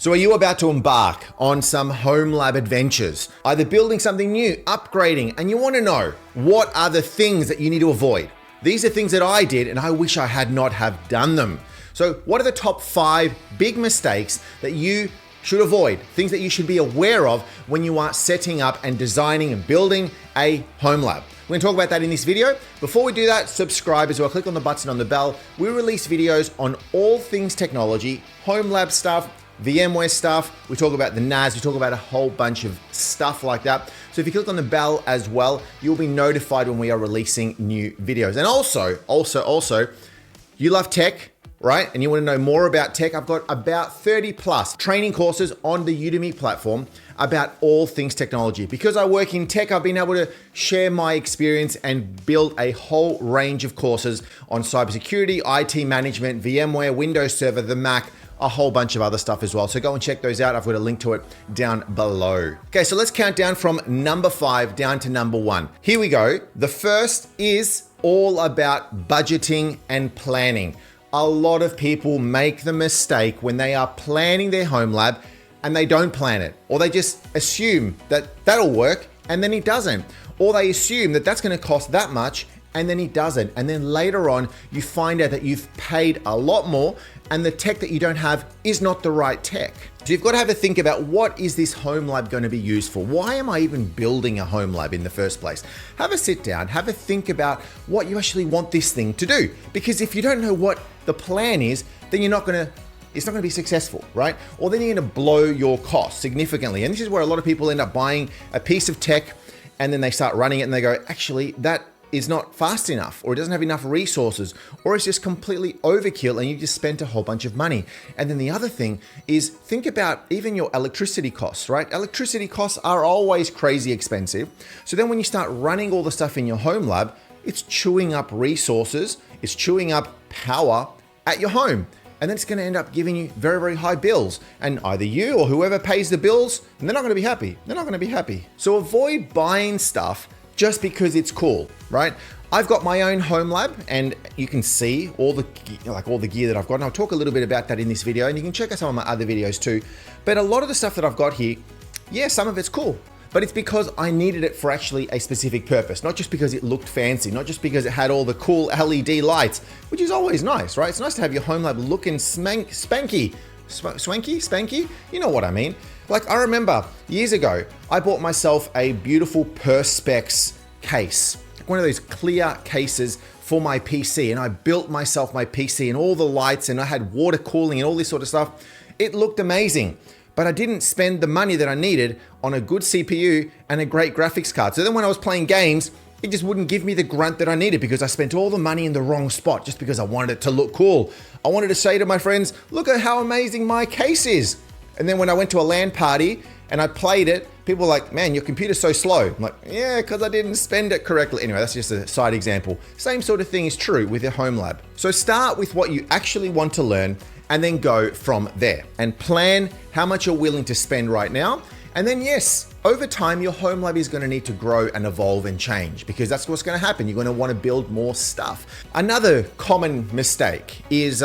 So are you about to embark on some Homelab adventures? Either building something new, upgrading, and you want to know what are the things that you need to avoid? These are things that I did and I wish I had not have done them. So what are the top 5 big mistakes that you should avoid? Things that you should be aware of when you are setting up and designing and building a Homelab. We're going to talk about that in this video. Before we do that, subscribe as well. Click on the button on the bell. We release videos on all things technology, Homelab stuff, VMware stuff. We talk about the NAS. We talk about a whole bunch of stuff like that. So if you click on the bell as well, you'll be notified when we are releasing new videos. And also, you love tech, right? And you want to know more about tech. I've got about 30 plus training courses on the Udemy platform about all things technology. Because I work in tech, I've been able to share my experience and build a whole range of courses on cybersecurity, IT management, VMware, Windows Server, the Mac, a whole bunch of other stuff as well. So go and check those out. I've got a link to it down below. Okay, so let's count down from number 5 down to number 1. Here we go. The first is all about budgeting and planning. A lot of people make the mistake when they are planning their Homelab and they don't plan it, or they just assume that that'll work and then it doesn't, or they assume that that's going to cost that much and then it doesn't. And then later on, you find out that you've paid a lot more and the tech that you don't have is not the right tech. So you've got to have a think about, what is this Homelab going to be used for? Why am I even building a Homelab in the first place? Have a sit down, have a think about what you actually want this thing to do. Because if you don't know what the plan is, then it's not going to be successful, right? Or then you're going to blow your costs significantly. And this is where a lot of people end up buying a piece of tech and then they start running it and they go, actually, that is not fast enough, or it doesn't have enough resources, or it's just completely overkill and you just spent a whole bunch of money. And then the other thing is, think about even your electricity costs, right? Electricity costs are always crazy expensive. So then when you start running all the stuff in your Homelab, it's chewing up resources, it's chewing up power at your home. And then it's going to end up giving you very, very high bills. And either you or whoever pays the bills, and they're not going to be happy. They're not going to be happy. So avoid buying stuff just because it's cool, right? I've got my own Homelab and you can see all the gear that I've got. And I'll talk a little bit about that in this video, and you can check out some of my other videos too. But a lot of the stuff that I've got here, yeah, some of it's cool, but it's because I needed it for actually a specific purpose, not just because it looked fancy, not just because it had all the cool LED lights, which is always nice, right? It's nice to have your Homelab looking spanky, you know what I mean? Like, I remember years ago, I bought myself a beautiful Perspex case, one of those clear cases for my PC, and I built myself my PC and all the lights, and I had water cooling and all this sort of stuff. It looked amazing, but I didn't spend the money that I needed on a good CPU and a great graphics card. So then when I was playing games, it just wouldn't give me the grunt that I needed because I spent all the money in the wrong spot just because I wanted it to look cool. I wanted to say to my friends, look at how amazing my case is. And then when I went to a LAN party and I played it, people were like, man, your computer's so slow. I'm like, yeah, because I didn't spend it correctly. Anyway, that's just a side example. Same sort of thing is true with your Homelab. So start with what you actually want to learn and then go from there and plan how much you're willing to spend right now. And then yes, over time, your Homelab is going to need to grow and evolve and change, because that's what's going to happen. You're going to want to build more stuff. Another common mistake is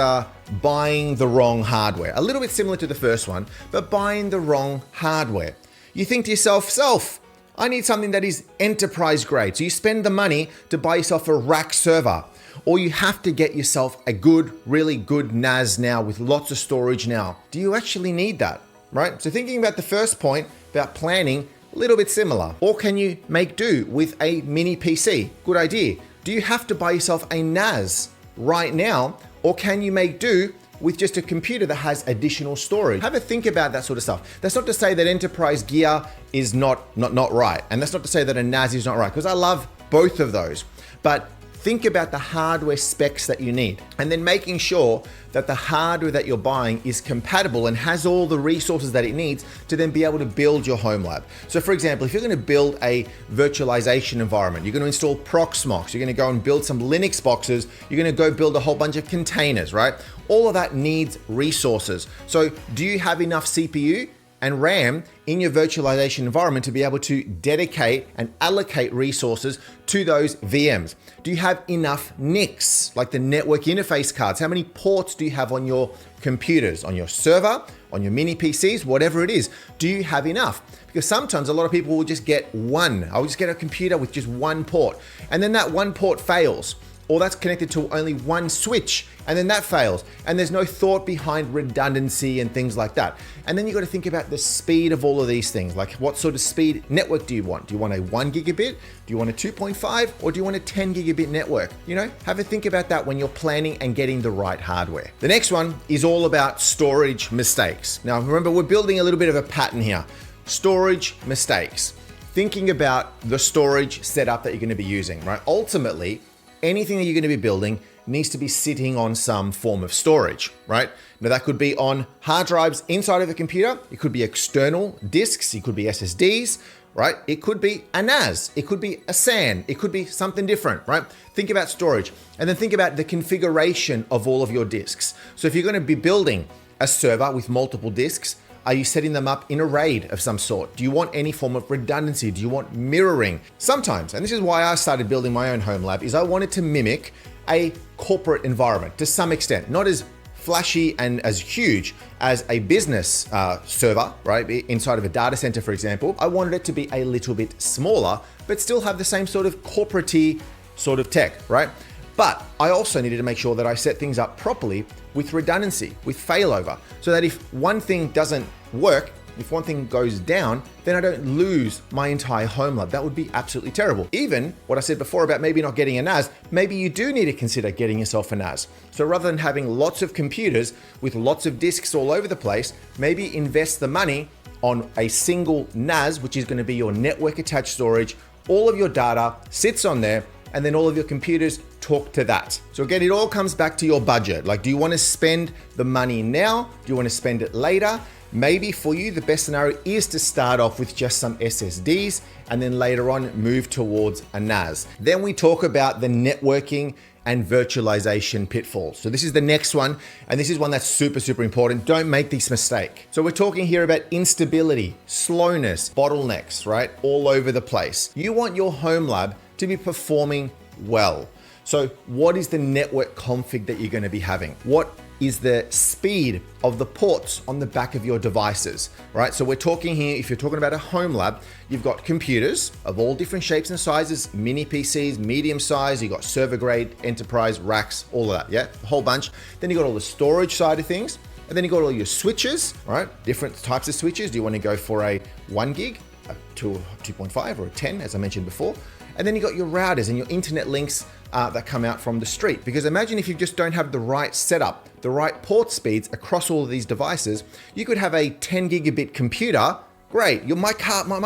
buying the wrong hardware. A little bit similar to the first one, but buying the wrong hardware. You think to yourself, I need something that is enterprise grade. So you spend the money to buy yourself a rack server, or you have to get yourself a good, really good NAS now with lots of storage now. Do you actually need that? Right? So thinking about the first point about planning, a little bit similar. Or can you make do with a mini PC? Good idea. Do you have to buy yourself a NAS right now? Or can you make do with just a computer that has additional storage? Have a think about that sort of stuff. That's not to say that enterprise gear is not right. And that's not to say that a NAS is not right, because I love both of those. But think about the hardware specs that you need, and then making sure that the hardware that you're buying is compatible and has all the resources that it needs to then be able to build your Homelab. So for example, if you're going to build a virtualization environment, you're going to install Proxmox, you're going to go and build some Linux boxes, you're going to go build a whole bunch of containers, right? All of that needs resources. So do you have enough CPU and RAM in your virtualization environment to be able to dedicate and allocate resources to those VMs? Do you have enough NICs, like the network interface cards? How many ports do you have on your computers, on your server, on your mini PCs, whatever it is. Do you have enough? Because sometimes a lot of people will just get one. I'll just get a computer with just one port, and then that one port fails, or that's connected to only one switch, and then that fails. And there's no thought behind redundancy and things like that. And then you got to think about the speed of all of these things. Like, what sort of speed network do you want? Do you want a 1 gigabit? Do you want a 2.5? Or do you want a 10 gigabit network? You know, have a think about that when you're planning and getting the right hardware. The next one is all about storage mistakes. Now, remember, we're building a little bit of a pattern here. Storage mistakes. Thinking about the storage setup that you're going to be using, right? Ultimately, anything that you're going to be building needs to be sitting on some form of storage, right? Now, that could be on hard drives inside of a computer. It could be external disks. It could be SSDs, right? It could be a NAS. It could be a SAN. It could be something different, right? Think about storage, and then think about the configuration of all of your disks. So if you're going to be building a server with multiple disks, are you setting them up in a RAID of some sort? Do you want any form of redundancy? Do you want mirroring? Sometimes, and this is why I started building my own Homelab, is I wanted to mimic a corporate environment to some extent, not as flashy and as huge as a business server, right? Inside of a data center, for example. I wanted it to be a little bit smaller, but still have the same sort of corporate-y sort of tech, right? But I also needed to make sure that I set things up properly with redundancy, with failover, so that if one thing doesn't work, if one thing goes down, then I don't lose my entire Homelab. That would be absolutely terrible. Even what I said before about maybe not getting a NAS, maybe you do need to consider getting yourself a NAS. So rather than having lots of computers with lots of disks all over the place, maybe invest the money on a single NAS, which is going to be your network attached storage. All of your data sits on there, and then all of your computers talk to that. So again, it all comes back to your budget. Like, do you want to spend the money now? Do you want to spend it later? Maybe for you, the best scenario is to start off with just some SSDs and then later on move towards a NAS. Then we talk about the networking and virtualization pitfalls. So this is the next one, and this is one that's super, super important. Don't make this mistake. So we're talking here about instability, slowness, bottlenecks, right? All over the place. You want your Homelab to be performing well. So what is the network config that you're going to be having? What is the speed of the ports on the back of your devices, right? So we're talking here, if you're talking about a Homelab, you've got computers of all different shapes and sizes, mini PCs, medium size, you've got server grade, enterprise, racks, all of that, yeah? A whole bunch. Then you got all the storage side of things, and then you got all your switches, right? Different types of switches. Do you want to go for a 1 gig, a 2.5, or a 10, as I mentioned before? And then you got your routers and your internet links that come out from the street. Because imagine if you just don't have the right setup, the right port speeds across all of these devices, you could have a 10 gigabit computer. Great, my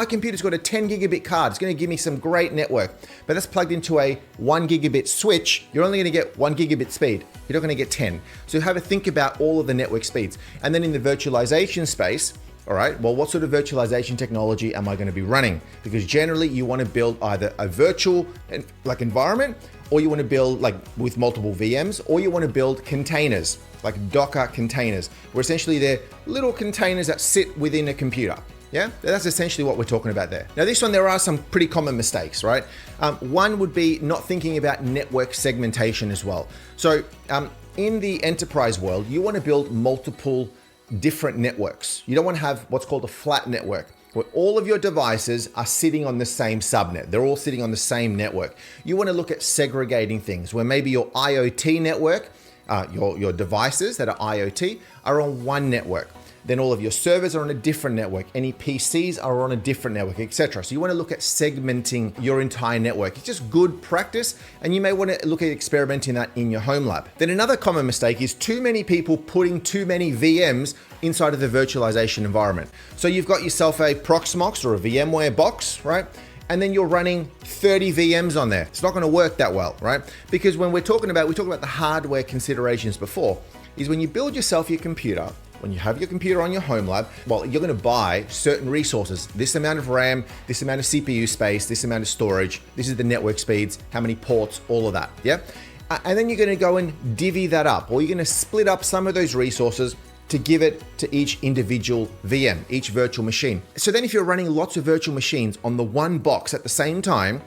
computer's got a 10 gigabit card. It's gonna give me some great network, but that's plugged into a 1 gigabit switch. You're only gonna get 1 gigabit speed. You're not gonna get 10. So have a think about all of the network speeds. And then in the virtualization space, all right, well, what sort of virtualization technology am I going to be running? Because generally you want to build either a virtual like environment, or you want to build like with multiple VMs, or you want to build containers, like Docker containers, where essentially they're little containers that sit within a computer. Yeah, that's essentially what we're talking about there. Now this one, there are some pretty common mistakes, right? One would be not thinking about network segmentation as well. So in the enterprise world, you want to build multiple different networks. You don't want to have what's called a flat network, where all of your devices are sitting on the same subnet. They're all sitting on the same network. You want to look at segregating things, where maybe your IoT network, your devices that are IoT are on one network. Then all of your servers are on a different network. Any PCs are on a different network, etc. So you want to look at segmenting your entire network. It's just good practice, and you may want to look at experimenting that in your Homelab. Then another common mistake is too many people putting too many VMs inside of the virtualization environment. So you've got yourself a Proxmox or a VMware box, right? And then you're running 30 VMs on there. It's not going to work that well, right? Because when we talk about the hardware considerations before, is when you build yourself your computer, when you have your computer on your Homelab, well, you're going to buy certain resources, this amount of RAM, this amount of CPU space, this amount of storage, this is the network speeds, how many ports, all of that, yeah? And then you're going to go and divvy that up, or you're going to split up some of those resources to give it to each individual VM, each virtual machine. So then if you're running lots of virtual machines on the one box at the same time,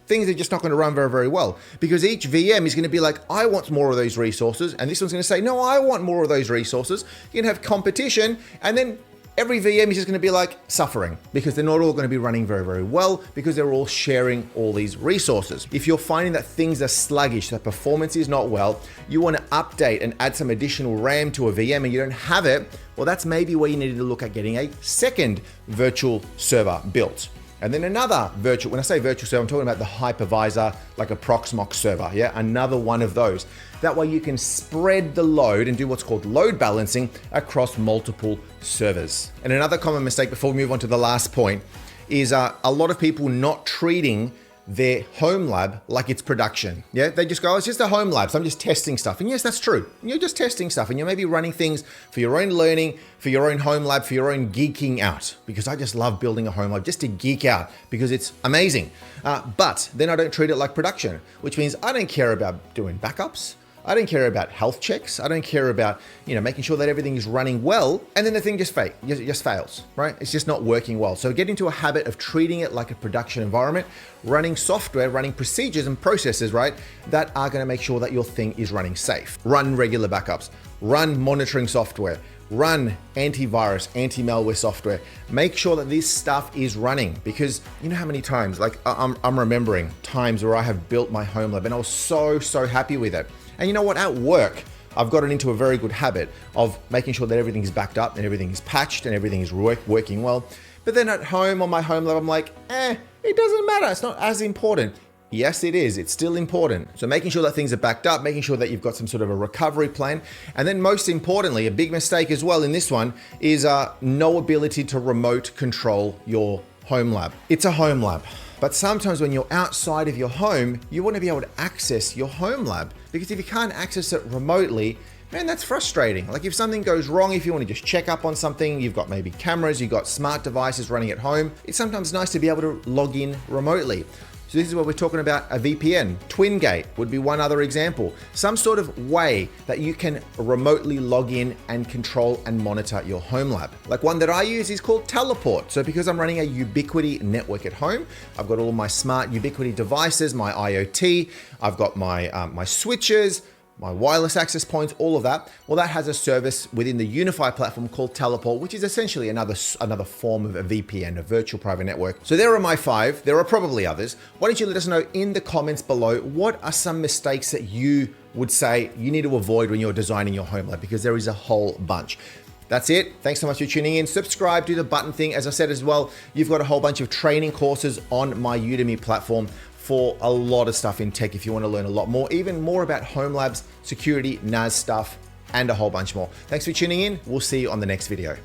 things are just not going to run very, very well, because each VM is going to be like, I want more of those resources. And this one's going to say, no, I want more of those resources. You're going to have competition. And then every VM is just going to be like suffering, because they're not all going to be running very, very well, because they're all sharing all these resources. If you're finding that things are sluggish, that performance is not well, you want to update and add some additional RAM to a VM and you don't have it, well, that's maybe where you need to look at getting a second virtual server built. And then another virtual, when I say virtual server, I'm talking about the hypervisor, like a Proxmox server, yeah? Another one of those. That way you can spread the load and do what's called load balancing across multiple servers. And another common mistake before we move on to the last point is a lot of people not treating their home lab like it's production. Yeah, they just go, oh, it's just a home lab, so I'm just testing stuff. And yes, that's true. You're just testing stuff, and you're maybe running things for your own learning, for your own home lab, for your own geeking out, because I just love building a home lab just to geek out because it's amazing. But then I don't treat it like production, which means I don't care about doing backups. I don't care about health checks. I don't care about, making sure that everything is running well. And then the thing just fails, right? It's just not working well. So get into a habit of treating it like a production environment, running software, running procedures and processes, right? That are going to make sure that your thing is running safe. Run regular backups, run monitoring software, run antivirus, anti-malware software. Make sure that this stuff is running, because you know how many times, like I'm remembering times where I have built my home lab and I was so happy with it. And you know what? At work, I've gotten into a very good habit of making sure that everything is backed up and everything is patched and everything is working well. But then at home on my home lab, I'm like, it doesn't matter. It's not as important. Yes, it is. It's still important. So making sure that things are backed up, making sure that you've got some sort of a recovery plan. And then most importantly, a big mistake as well in this one is no ability to remote control your home lab. It's a home lab. But sometimes when you're outside of your home, you want to be able to access your home lab, because if you can't access it remotely, man, that's frustrating. Like if something goes wrong, if you want to just check up on something, you've got maybe cameras, you've got smart devices running at home, it's sometimes nice to be able to log in remotely. So this is what we're talking about, a VPN. TwinGate would be one other example. Some sort of way that you can remotely log in and control and monitor your home lab. Like one that I use is called Teleport. So because I'm running a Ubiquiti network at home, I've got all my smart Ubiquiti devices, my IoT, I've got my switches, my wireless access points, all of that. Well, that has a service within the Unify platform called Teleport, which is essentially another form of a VPN, a virtual private network. So there are my 5. There are probably others. Why don't you let us know in the comments below, what are some mistakes that you would say you need to avoid when you're designing your home lab, because there is a whole bunch. That's it. Thanks so much for tuning in. Subscribe, do the button thing. As I said as well, you've got a whole bunch of training courses on my Udemy platform for a lot of stuff in tech if you want to learn a lot more, even more about home labs, security, NAS stuff, and a whole bunch more. Thanks for tuning in. We'll see you on the next video.